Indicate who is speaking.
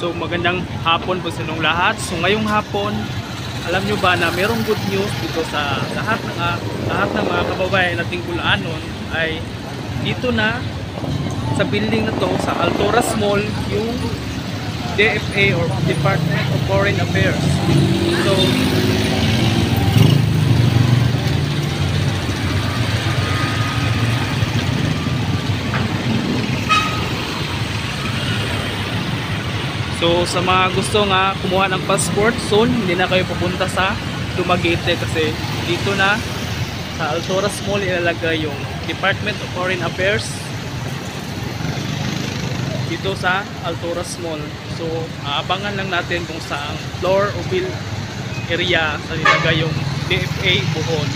Speaker 1: So magandang hapon po sa inyong lahat. So ngayong hapon, alam nyo ba na merong good news dito sa lahat ng mga kababayan nating Bulanon ay dito na sa building na to sa Alturas Mall yung DFA or Department of Foreign Affairs. So sa mga gusto nga kumuha ng passport soon, hindi na kayo pupunta sa Dumaguete kasi dito na sa Alturas Mall ilalagay yung Department of Foreign Affairs dito sa Alturas Mall. So aabangan lang natin kung saang floor o bill area sa nilagay yung DFA Bohol.